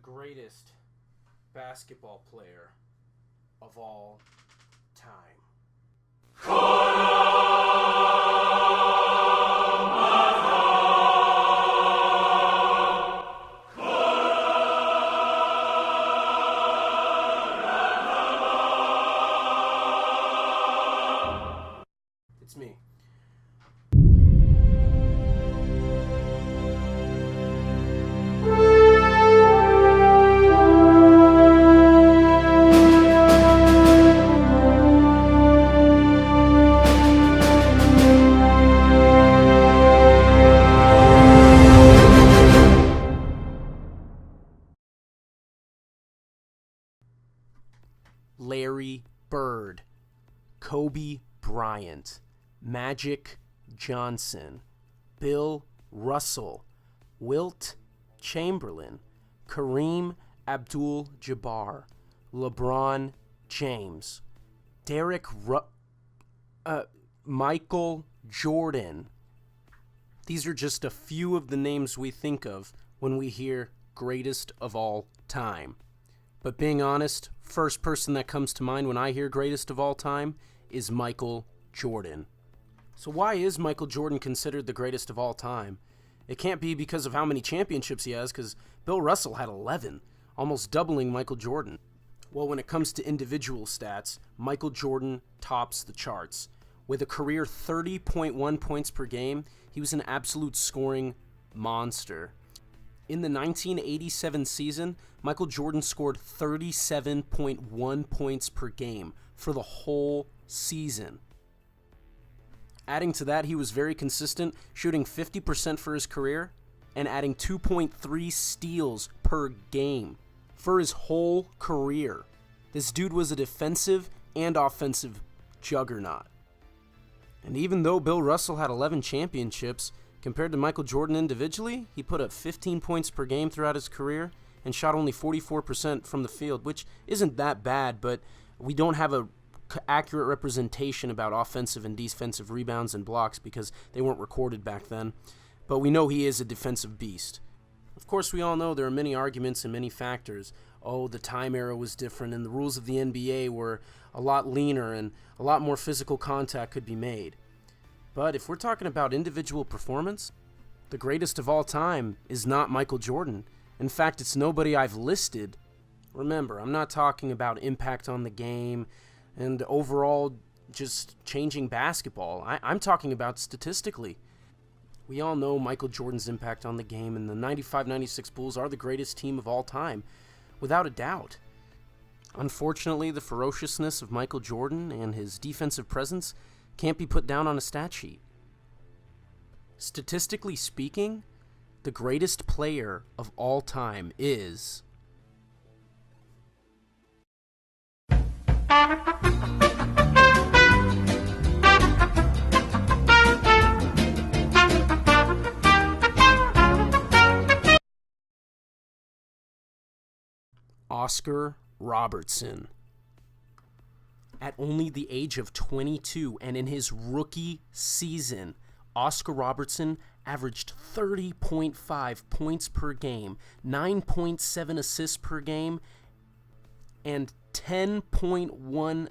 greatest basketball player of all time. It's me. Larry Bird, Kobe Bryant, Magic Johnson, Bill Russell, Wilt Chamberlain, Kareem Abdul-Jabbar, LeBron James, Michael Jordan. These are just a few of the names we think of when we hear greatest of all time. But being honest, first person that comes to mind when I hear greatest of all time is Michael Jordan. So why is Michael Jordan considered the greatest of all time? It can't be because of how many championships he has, because Bill Russell had 11, almost doubling Michael Jordan. Well, when it comes to individual stats, Michael Jordan tops the charts. With a career 30.1 points per game, he was an absolute scoring monster. In the 1987 season, Michael Jordan scored 37.1 points per game for the whole season. Adding to that, he was very consistent, shooting 50% for his career and adding 2.3 steals per game for his whole career. This dude was a defensive and offensive juggernaut. And even though Bill Russell had 11 championships, compared to Michael Jordan individually, he put up 15 points per game throughout his career and shot only 44% from the field, which isn't that bad, but we don't have a accurate representation about offensive and defensive rebounds and blocks because they weren't recorded back then. But we know he is a defensive beast. Of course, we all know there are many arguments and many factors. Oh, the time era was different and the rules of the NBA were a lot leaner and a lot more physical contact could be made. But if we're talking about individual performance, the greatest of all time is not Michael Jordan. In fact, it's nobody I've listed. Remember, I'm not talking about impact on the game and overall just changing basketball. I'm talking about statistically. We all know Michael Jordan's impact on the game, and the 95-96 Bulls are the greatest team of all time, without a doubt. Unfortunately, the ferociousness of Michael Jordan and his defensive presence can't be put down on a stat sheet. Statistically speaking, the greatest player of all time is Oscar Robertson. At only the age of 22 and in his rookie season, Oscar Robertson averaged 30.5 points per game, 9.7 assists per game, and 10.1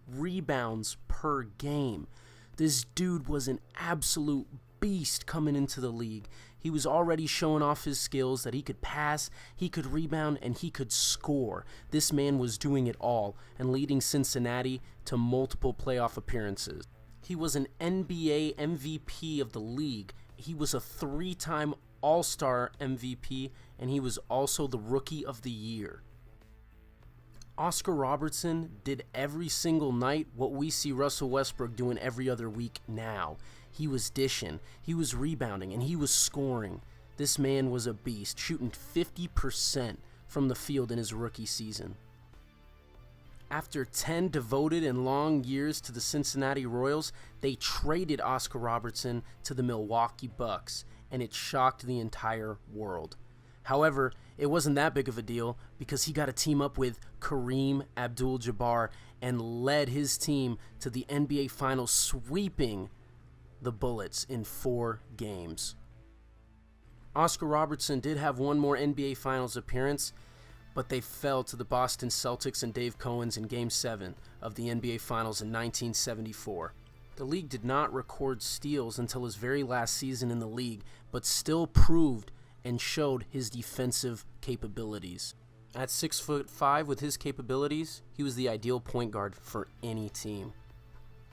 rebounds per game. This dude was an absolute beast coming into the league. He was already showing off his skills that he could pass, he could rebound, and he could score. This man was doing it all and leading Cincinnati to multiple playoff appearances. He was an NBA MVP of the league. He was a 3-time All-Star MVP, and he was also the Rookie of the Year. Oscar Robertson did every single night what we see Russell Westbrook doing every other week now. He was dishing, he was rebounding, and he was scoring. This man was a beast, shooting 50% from the field in his rookie season. After 10 devoted and long years to the Cincinnati Royals, they traded Oscar Robertson to the Milwaukee Bucks, and it shocked the entire world. However, it wasn't that big of a deal because he got to team up with Kareem Abdul-Jabbar and led his team to the NBA Finals, sweeping the Bullets in 4 games. Oscar Robertson did have one more NBA Finals appearance, but they fell to the Boston Celtics and Dave Cowens in Game 7 of the NBA Finals in 1974. The league did not record steals until his very last season in the league, but still proved and showed his defensive capabilities. At 6'5" with his capabilities, he was the ideal point guard for any team.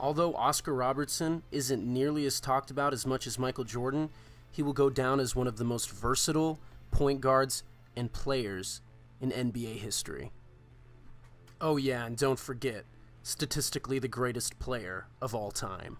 Although Oscar Robertson isn't nearly as talked about as much as Michael Jordan, he will go down as one of the most versatile point guards and players in NBA history. Oh yeah, and don't forget, statistically the greatest player of all time.